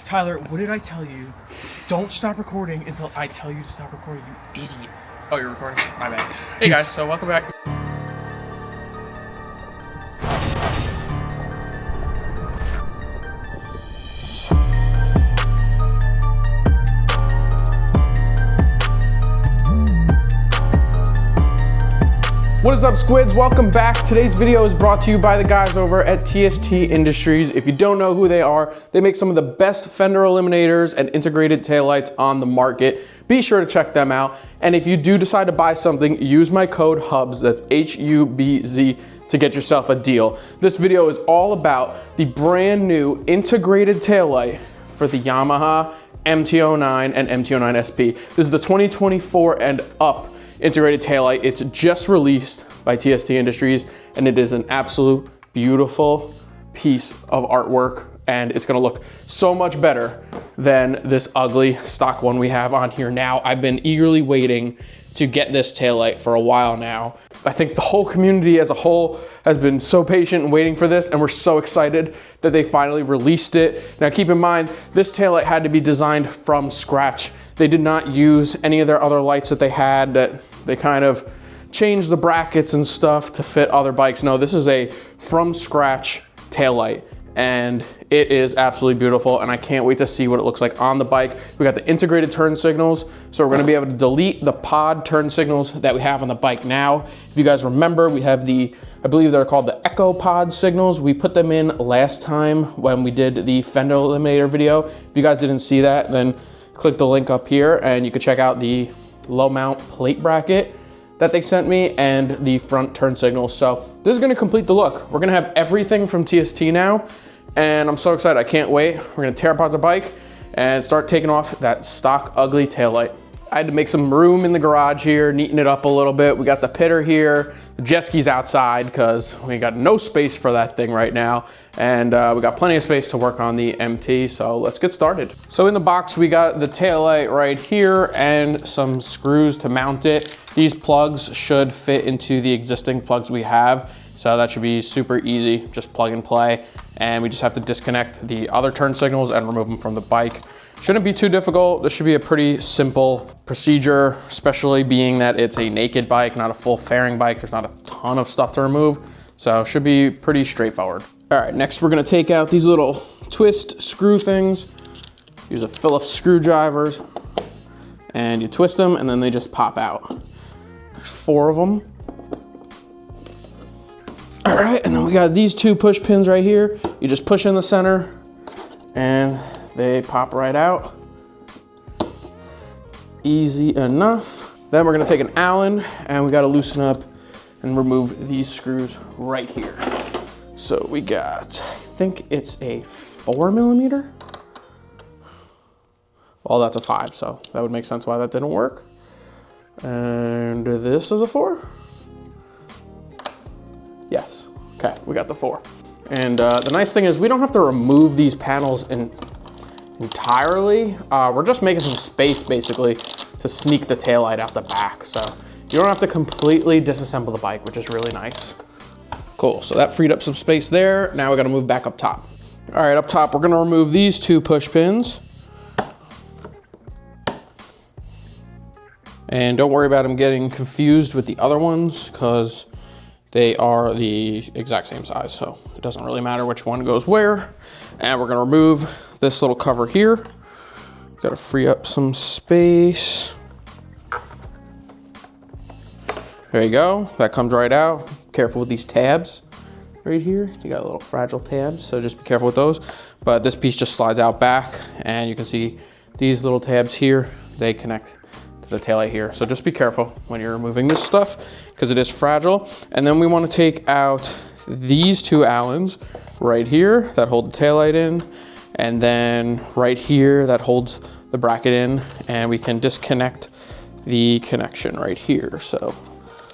Tyler, what did I tell you? Don't stop recording until I tell you to stop recording, you idiot. Oh, you're recording? My bad. Hey guys, so welcome back. What is up, squids? Welcome back. Today's video is brought to you by the guys over at TST Industries. If you don't know who they are, they make some of the best fender eliminators and integrated taillights on the market. Be sure to check them out. And if you do decide to buy something, use my code Hubz, that's H-U-B-Z, to get yourself a deal. This video is all about the brand new integrated taillight for the Yamaha MT09 and MT09 SP. This is the 2024 and up integrated taillight. It's just released by TST Industries, and it is an absolute beautiful piece of artwork, and it's gonna look so much better than this ugly stock one we have on here now. I've been eagerly waiting to get this taillight for a while now. I think the whole community as a whole has been so patient and waiting for this, and we're so excited that they finally released it. Now keep in mind, this taillight had to be designed from scratch. They did not use any of their other lights that they had that they kind of changed the brackets and stuff to fit other bikes. No, this is a from scratch taillight, and it is absolutely beautiful, and I can't wait to see what it looks like on the bike. We got the integrated turn signals, so we're gonna be able to delete the pod turn signals that we have on the bike now. If you guys remember, we have the, I believe they're called the Echo Pod signals. We put them in last time when we did the fender eliminator video. If you guys didn't see that, then click the link up here and you can check out the low mount plate bracket that they sent me and the front turn signals. So this is gonna complete the look. We're gonna have everything from TST now, and I'm so excited, I can't wait. We're gonna tear apart the bike and start taking off that stock ugly taillight. I had to make some room in the garage here, neaten it up a little bit. We got the pitter here, the jet ski's outside because we got no space for that thing right now. And we got plenty of space to work on the MT, so let's get started. So in the box, we got the taillight right here and some screws to mount it. These plugs should fit into the existing plugs we have, so that should be super easy, just plug and play. And we just have to disconnect the other turn signals and remove them from the bike. Shouldn't be too difficult. This should be a pretty simple procedure, especially being that it's a naked bike, not a full fairing bike. There's not a ton of stuff to remove, so it should be pretty straightforward. All right, next we're gonna take out these little twist screw things. Use a Phillips screwdriver, and you twist them, and then they just pop out. There's 4 of them. All right, and then we got these 2 push pins right here. You just push in the center, and they pop right out. Easy enough. Then we're gonna take an Allen, and we gotta loosen up and remove these screws right here. So we got, I think it's a 4mm. Well, that's a 5, so that would make sense why that didn't work. And this is a 4. Yes, okay, we got the 4. And the nice thing is we don't have to remove these panels entirely. We're just making some space basically to sneak the taillight out the back. So you don't have to completely disassemble the bike, which is really nice. Cool, so that freed up some space there. Now we gotta move back up top. All right, up top, we're gonna remove these 2 push pins. And don't worry about them getting confused with the other ones because they are the exact same size, so it doesn't really matter which one goes where. And we're gonna remove this little cover here. Gotta free up some space. There you go, that comes right out. Careful with these tabs right here. You got little fragile tabs, so just be careful with those. But this piece just slides out back, and you can see these little tabs here, they connect to the taillight here. So just be careful when you're removing this stuff because it is fragile. And then we want to take out these 2 Allens right here that hold the taillight in, and then right here that holds the bracket in, and we can disconnect the connection right here. So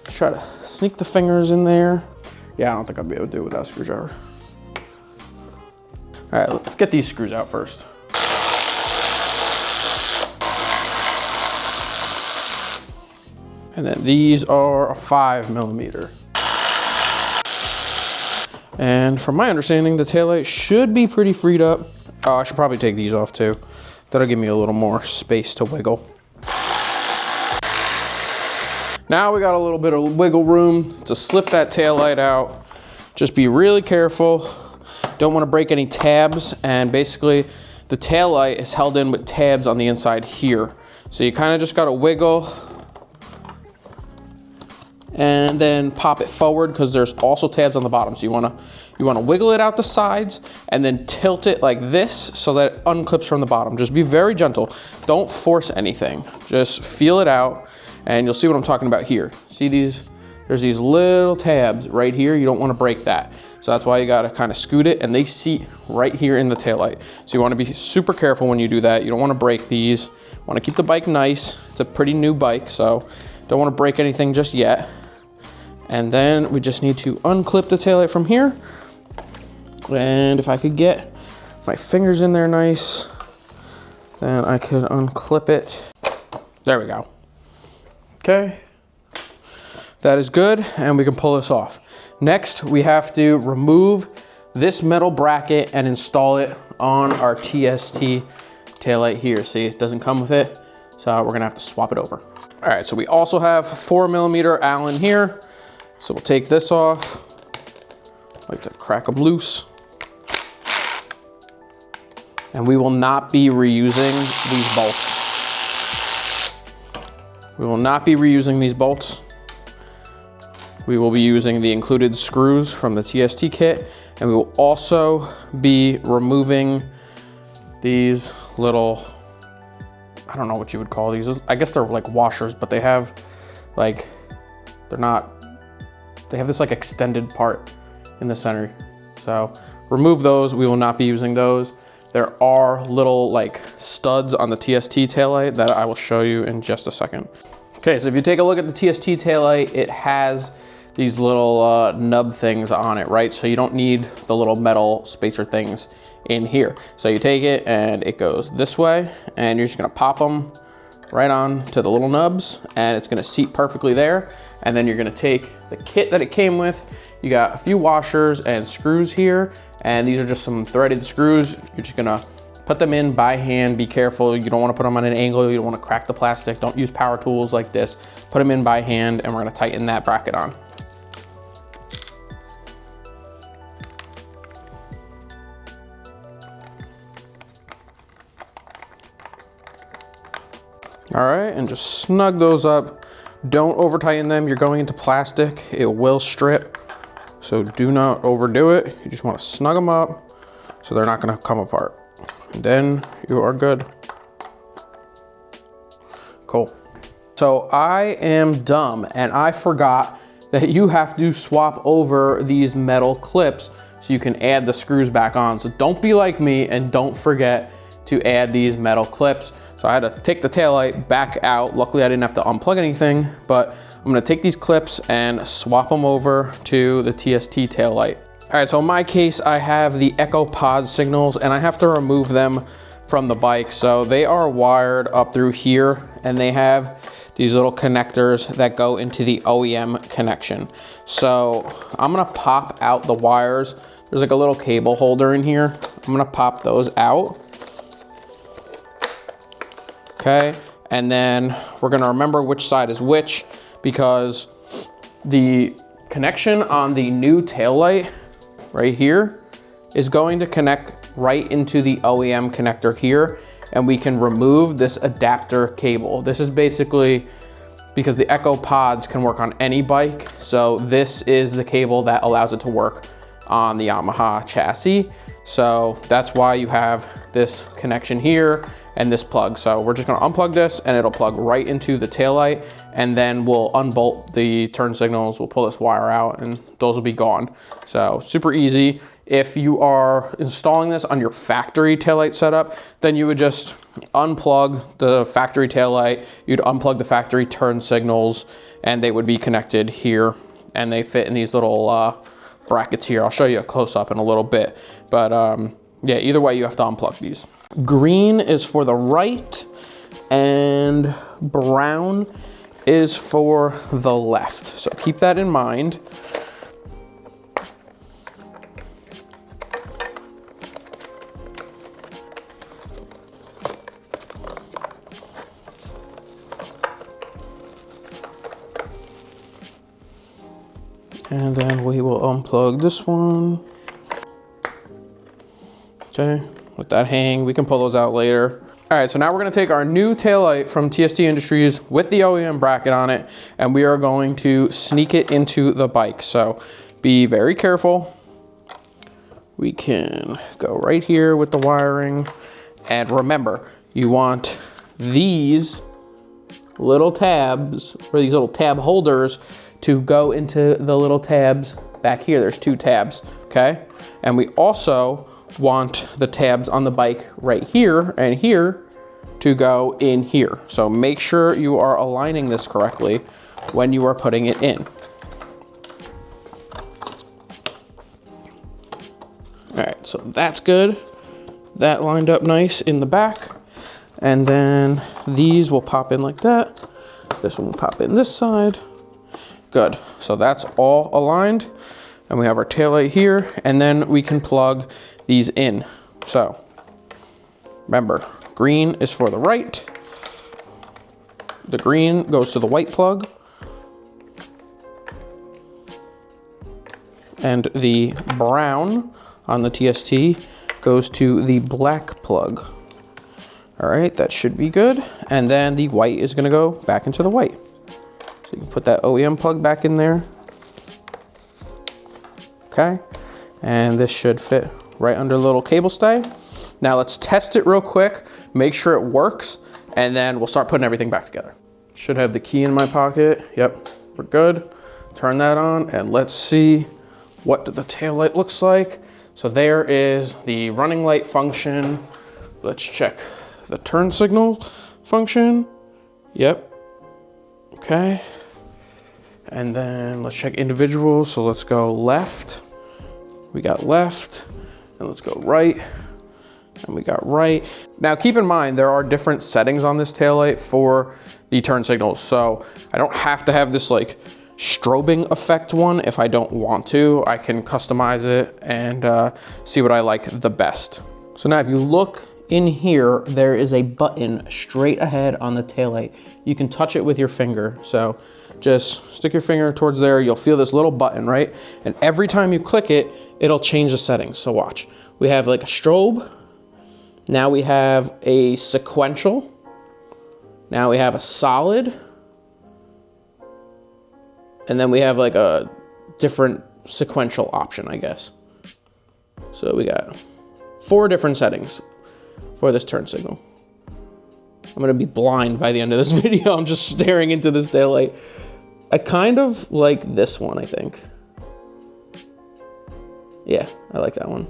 just try to sneak the fingers in there. Yeah, I don't think I'll be able to do it without a screwdriver. All right, let's get these screws out first. And then these are a 5mm. And from my understanding, the taillight should be pretty freed up Oh, I should probably take these off too. That'll give me a little more space to wiggle. Now we got a little bit of wiggle room to slip that taillight out. Just be really careful. Don't want to break any tabs, and basically the taillight is held in with tabs on the inside here. So you kind of just got to wiggle and then pop it forward, because there's also tabs on the bottom. So you want to wiggle it out the sides and then tilt it like this so that it unclips from the bottom. Just be very gentle. Don't force anything. Just feel it out, and you'll see what I'm talking about here. See these? There's these little tabs right here. You don't want to break that. So that's why you got to kind of scoot it, and they seat right here in the taillight. So you want to be super careful when you do that. You don't want to break these. You want to keep the bike nice. It's a pretty new bike, so don't want to break anything just yet. And then we just need to unclip the taillight from here. And if I could get my fingers in there nice, then I could unclip it. There we go. Okay. That is good, and we can pull this off. Next, we have to remove this metal bracket and install it on our TST taillight here. See, it doesn't come with it, so we're gonna have to swap it over. All right, so we also have 4mm Allen here. So we'll take this off. I like to crack them loose. And we will not be reusing these bolts. We will not be reusing these bolts. We will be using the included screws from the TST kit, and we will also be removing these little, I don't know what you would call these. I guess they're like washers, but they have like, they have this like extended part in the center. So remove those. We will not be using those. There are little like studs on the TST taillight that I will show you in just a second. Okay, so if you take a look at the TST taillight, it has these little nub things on it, right? So you don't need the little metal spacer things in here. So you take it and it goes this way, and you're just gonna pop them right on to the little nubs, and it's gonna seat perfectly there. And then you're gonna take the kit that it came with. You got a few washers and screws here, and these are just some threaded screws. You're just gonna put them in by hand. Be careful, you don't wanna put them on an angle, you don't wanna crack the plastic. Don't use power tools like this. Put them in by hand, and we're gonna tighten that bracket on. All right, and just snug those up. Don't over tighten them. You're going into plastic. It will strip. So do not overdo it. You just want to snug them up so they're not going to come apart. And then you are good. Cool. So I am dumb, and I forgot that you have to swap over these metal clips so you can add the screws back on. So don't be like me and don't forget to add these metal clips. So I had to take the taillight back out. Luckily I didn't have to unplug anything, but I'm gonna take these clips and swap them over to the TST taillight. All right, so in my case, I have the Echo Pod signals, and I have to remove them from the bike. So they are wired up through here, and they have these little connectors that go into the OEM connection. So I'm gonna pop out the wires. There's like a little cable holder in here. I'm gonna pop those out. Okay, and then we're gonna remember which side is which, because the connection on the new taillight right here is going to connect right into the OEM connector here, and we can remove this adapter cable. This is basically because the Echo Pods can work on any bike, so this is the cable that allows it to work on the Yamaha chassis. So that's why you have this connection here and this plug. So we're just gonna unplug this, and it'll plug right into the taillight, and then we'll unbolt the turn signals, we'll pull this wire out, and those will be gone. So super easy. If you are installing this on your factory taillight setup, then you would just unplug the factory taillight, you'd unplug the factory turn signals, and they would be connected here, and they fit in these little brackets here. I'll show you a close-up in a little bit, but yeah, either way you have to unplug these. Green is for the right, and brown is for the left. So keep that in mind. And then we will unplug this one. Okay, let that hang. We can pull those out later. All right, so now we're gonna take our new taillight from TST Industries with the OEM bracket on it, and we are going to sneak it into the bike. So be very careful. We can go right here with the wiring. And remember, you want these little tabs, or these little tab holders, to go into the little tabs back here. There's 2 tabs, okay? And we also want the tabs on the bike right here and here to go in here. So make sure you are aligning this correctly when you are putting it in. All right, so that's good. That lined up nice in the back. And then these will pop in like that. This one will pop in this side. Good, so that's all aligned. And we have our taillight here, and then we can plug these in. So remember, green is for the right. The green goes to the white plug. And the brown on the TST goes to the black plug. All right, that should be good. And then the white is gonna go back into the white. So you can put that OEM plug back in there. Okay, and this should fit right under the little cable stay. Now let's test it real quick, make sure it works, and then we'll start putting everything back together. Should have the key in my pocket. Yep, we're good. Turn that on, and let's see what the taillight looks like. So there is the running light function. Let's check the turn signal function. Yep, okay. And then let's check individual. So let's go left. We got left, and let's go right. And we got right. Now keep in mind, there are different settings on this taillight for the turn signals. So I don't have to have this like strobing effect one. If I don't want to, I can customize it and see what I like the best. So now if you look in here, there is a button straight ahead on the taillight. You can touch it with your finger. So just stick your finger towards there. You'll feel this little button, right? And every time you click it, it'll change the settings. So watch. We have like a strobe. Now we have a sequential. Now we have a solid. And then we have like a different sequential option, I guess. So we got 4 different settings for this turn signal. I'm gonna be blind by the end of this video. I'm just staring into this taillight. I kind of like this one, I think. Yeah, I like that one.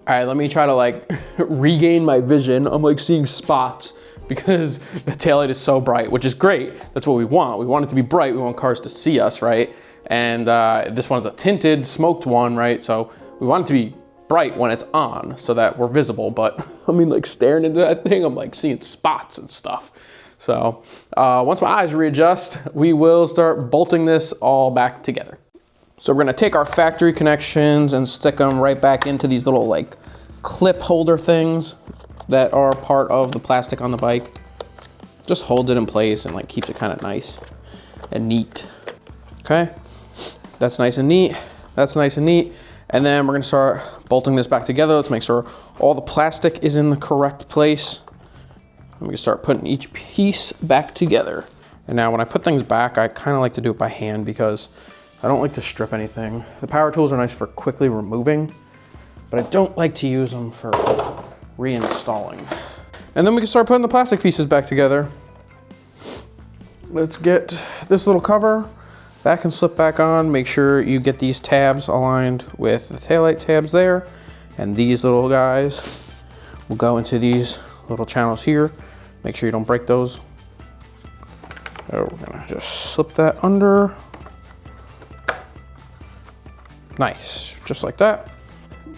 All right, let me try to like regain my vision. I'm like seeing spots because the taillight is so bright, which is great. That's what we want. We want it to be bright. We want cars to see us, right? And this one's a tinted, smoked one, right? So we want it to be bright when it's on so that we're visible. But I mean, like staring into that thing, I'm like seeing spots and stuff. So once my eyes readjust, we will start bolting this all back together. So we're gonna take our factory connections and stick them right back into these little like clip holder things that are part of the plastic on the bike. Just holds it in place and like keeps it kind of nice and neat. Okay, that's nice and neat. That's nice and neat. And then we're gonna start bolting this back together. Let's make sure all the plastic is in the correct place. And we can start putting each piece back together. And now when I put things back, I kind of like to do it by hand because I don't like to strip anything. The power tools are nice for quickly removing, but I don't like to use them for reinstalling. And then we can start putting the plastic pieces back together. Let's get this little cover back and slip back on. Make sure you get these tabs aligned with the taillight tabs there. And these little guys will go into these little channels here. Make sure you don't break those. So we're gonna just slip that under. Nice, just like that.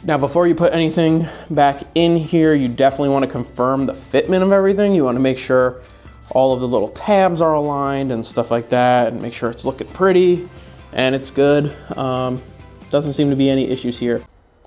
Now, before you put anything back in here, you definitely want to confirm the fitment of everything. You want to make sure all of the little tabs are aligned and stuff like that, and make sure it's looking pretty and it's good. Doesn't seem to be any issues here.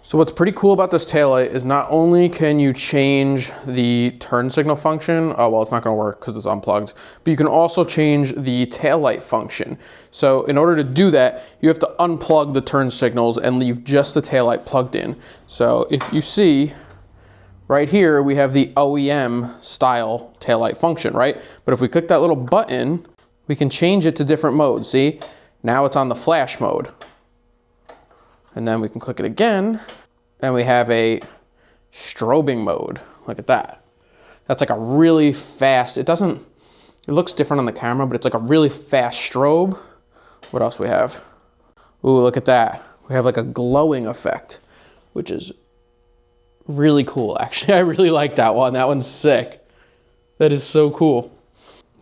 So what's pretty cool about this taillight is not only can you change the turn signal function, oh well, it's not gonna work because it's unplugged, but you can also change the taillight function. So in order to do that, you have to unplug the turn signals and leave just the taillight plugged in. So if you see right here, we have the OEM style taillight function, right? But if we click that little button, we can change it to different modes. See, now it's on the flash mode. And then we can click it again, and we have a strobing mode. Look at that. That's like a really fast, it looks different on the camera, but it's like a really fast strobe. What else we have? Ooh, look at that. We have like a glowing effect, which is really cool. Actually, I really like that one. That one's sick. That is so cool.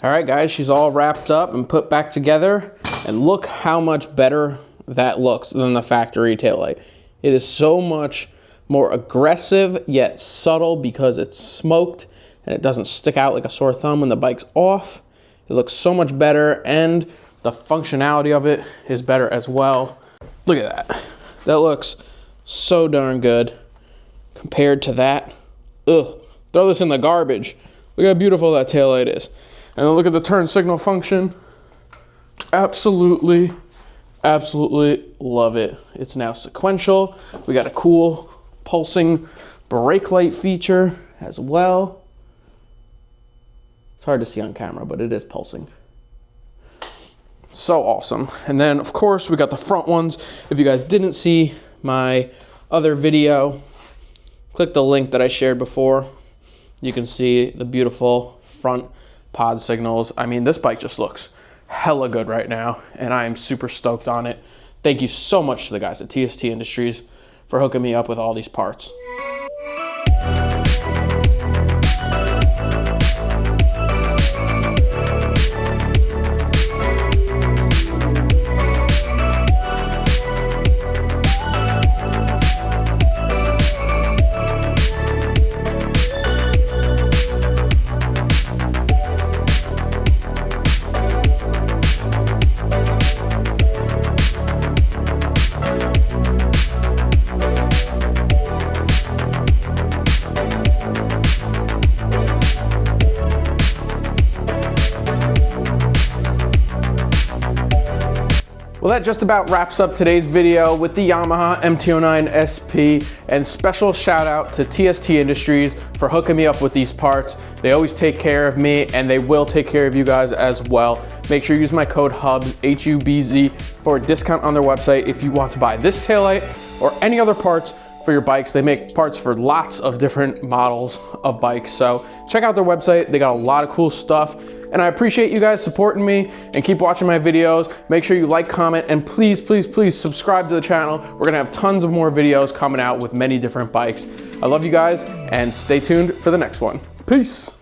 All right, guys, she's all wrapped up and put back together, and look how much better that looks than the factory taillight. It is so much more aggressive yet subtle because it's smoked and it doesn't stick out like a sore thumb when the bike's off. It looks so much better, and the functionality of it is better as well. Look at that. That looks so darn good compared to that. Ugh, throw this in the garbage. Look how beautiful that taillight is. And then look at the turn signal function. Absolutely love it. It's now sequential. We got a cool pulsing brake light feature as well. It's hard to see on camera, but it is pulsing. So awesome. And then of course we got the front ones. If you guys didn't see my other video, click the link that I shared before. You can see the beautiful front pod signals. I mean, this bike just looks hella good right now, and I am super stoked on it. Thank you so much to the guys at TST Industries for hooking me up with all these parts. Well, that just about wraps up today's video with the Yamaha MT09 SP, and special shout out to TST Industries for hooking me up with these parts. They always take care of me, and they will take care of you guys as well. Make sure you use my code Hubz, H-U-B-Z, for a discount on their website if you want to buy this taillight or any other parts for your bikes. They make parts for lots of different models of bikes, so check out their website. They got a lot of cool stuff. And I appreciate you guys supporting me, and keep watching my videos. Make sure you like, comment, and please, please, please subscribe to the channel. We're gonna have tons of more videos coming out with many different bikes. I love you guys, and stay tuned for the next one. Peace.